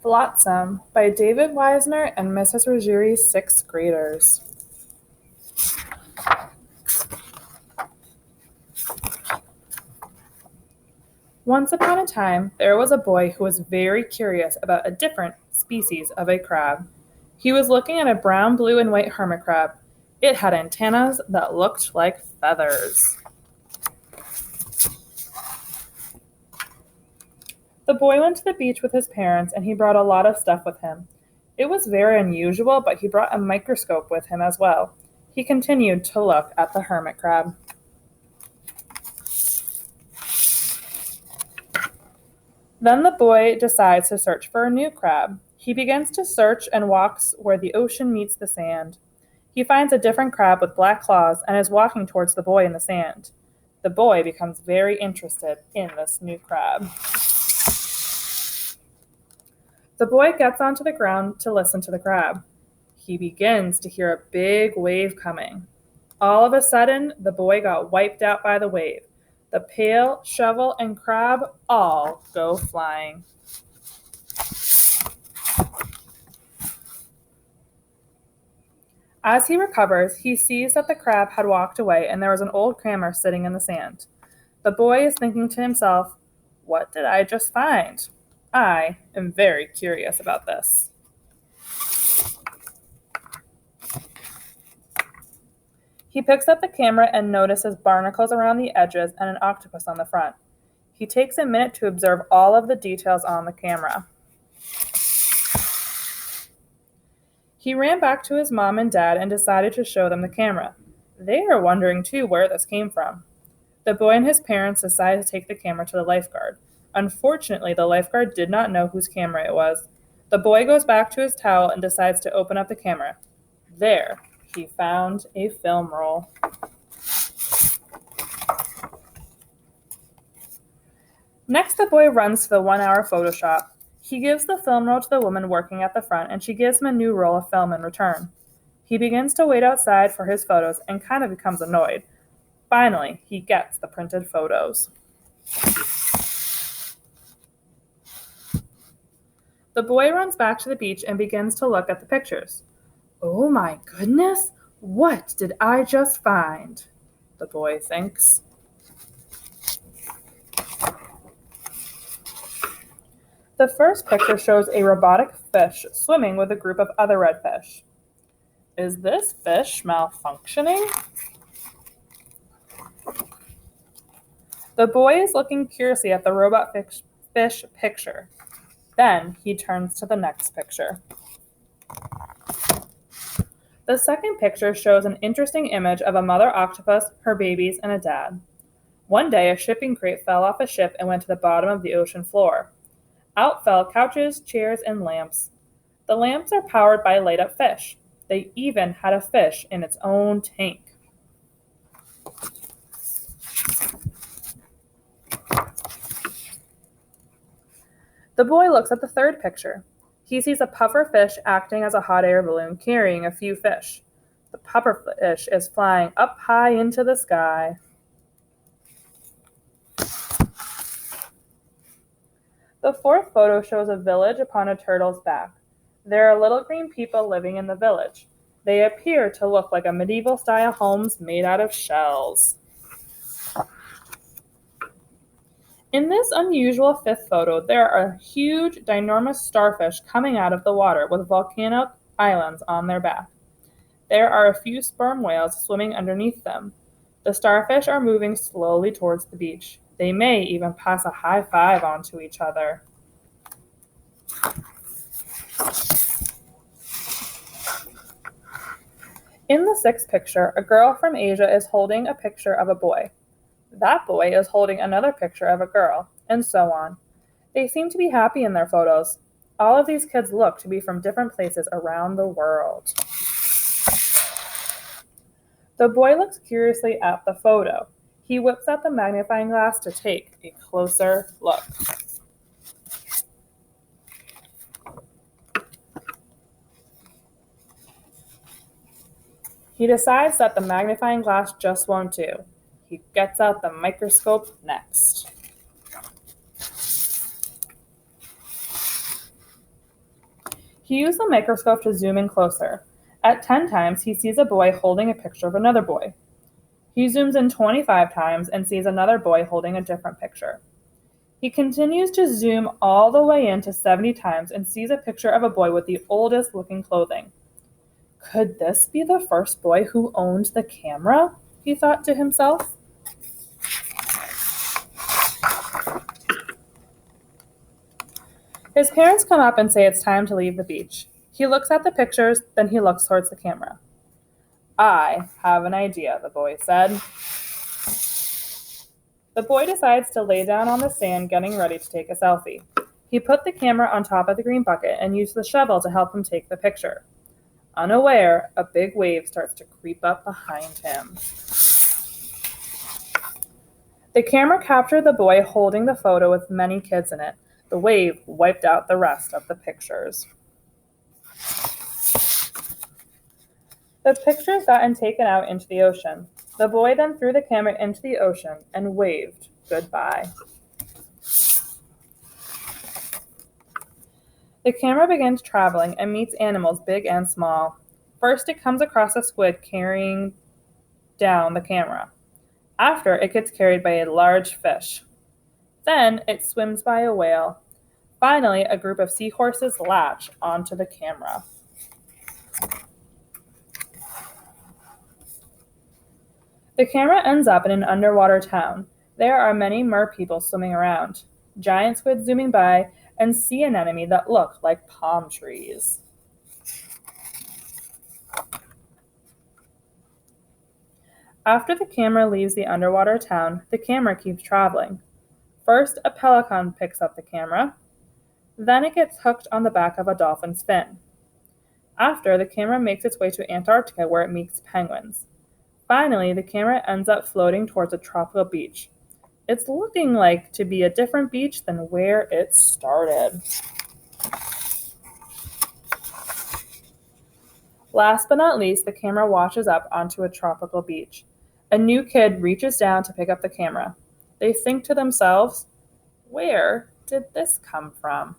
Flotsam by David Wisner and Mrs. Ruggieri's sixth graders. Once upon a time, there was a boy who was very curious about a different species of a crab. He was looking at a brown, blue, and white hermit crab. It had antennas that looked like feathers. The boy went to the beach with his parents and he brought a lot of stuff with him. It was very unusual, but he brought a microscope with him as well. He continued to look at the hermit crab. Then the boy decides to search for a new crab. He begins to search and walks where the ocean meets the sand. He finds a different crab with black claws and is walking towards the boy in the sand. The boy becomes very interested in this new crab. The boy gets onto the ground to listen to the crab. He begins to hear a big wave coming. All of a sudden, the boy got wiped out by the wave. The pail, shovel, and crab all go flying. As he recovers, he sees that the crab had walked away and there was an old crammer sitting in the sand. The boy is thinking to himself, "What did I just find? I am very curious about this." He picks up the camera and notices barnacles around the edges and an octopus on the front. He takes a minute to observe all of the details on the camera. He ran back to his mom and dad and decided to show them the camera. They are wondering too where this came from. The boy and his parents decided to take the camera to the lifeguard. Unfortunately, the lifeguard did not know whose camera it was. The boy goes back to his towel and decides to open up the camera. There, he found a film roll. Next, the boy runs to the 1-hour photo shop. He gives the film roll to the woman working at the front, and she gives him a new roll of film in return. He begins to wait outside for his photos and kind of becomes annoyed. Finally, he gets the printed photos. The boy runs back to the beach and begins to look at the pictures. "Oh my goodness, what did I just find?" the boy thinks. The first picture shows a robotic fish swimming with a group of other red fish. Is this fish malfunctioning? The boy is looking curiously at the robot fish picture. Then he turns to the next picture. The second picture shows an interesting image of a mother octopus, her babies, and a dad. One day, a shipping crate fell off a ship and went to the bottom of the ocean floor. Out fell couches, chairs, and lamps. The lamps are powered by light-up fish. They even had a fish in its own tank. The boy looks at the third picture. He sees a puffer fish acting as a hot air balloon carrying a few fish. The puffer fish is flying up high into the sky. The fourth photo shows a village upon a turtle's back. There are little green people living in the village. They appear to look like a medieval-style homes made out of shells. In this unusual fifth photo, there are huge, ginormous starfish coming out of the water with volcanic islands on their back. There are a few sperm whales swimming underneath them. The starfish are moving slowly towards the beach. They may even pass a high five onto each other. In the sixth picture, a girl from Asia is holding a picture of a boy. That boy is holding another picture of a girl, and so on. They seem to be happy in their photos. All of these kids look to be from different places around the world. The boy looks curiously at the photo. He whips out the magnifying glass to take a closer look. He decides that the magnifying glass just won't do. He gets out the microscope next. He used the microscope to zoom in closer. At 10 times, he sees a boy holding a picture of another boy. He zooms in 25 times and sees another boy holding a different picture. He continues to zoom all the way in to 70 times and sees a picture of a boy with the oldest looking clothing. Could this be the first boy who owned the camera? He thought to himself. His parents come up and say it's time to leave the beach. He looks at the pictures, then he looks towards the camera. I have an idea, the boy said. The boy decides to lay down on the sand, getting ready to take a selfie. He put the camera on top of the green bucket and used the shovel to help him take the picture. Unaware, a big wave starts to creep up behind him. The camera captured the boy holding the photo with many kids in it. The wave wiped out the rest of the pictures. The pictures got taken out into the ocean. The boy then threw the camera into the ocean and waved goodbye. The camera begins traveling and meets animals big and small. First, it comes across a squid carrying down the camera. After, it gets carried by a large fish. Then, it swims by a whale. Finally, a group of seahorses latch onto the camera. The camera ends up in an underwater town. There are many merpeople swimming around, giant squid zooming by, and sea anemone that look like palm trees. After the camera leaves the underwater town, the camera keeps traveling. First, a pelican picks up the camera. Then it gets hooked on the back of a dolphin's fin. After, the camera makes its way to Antarctica where it meets penguins. Finally, the camera ends up floating towards a tropical beach. It's looking like to be a different beach than where it started. Last but not least, the camera washes up onto a tropical beach. A new kid reaches down to pick up the camera. They think to themselves, where did this come from?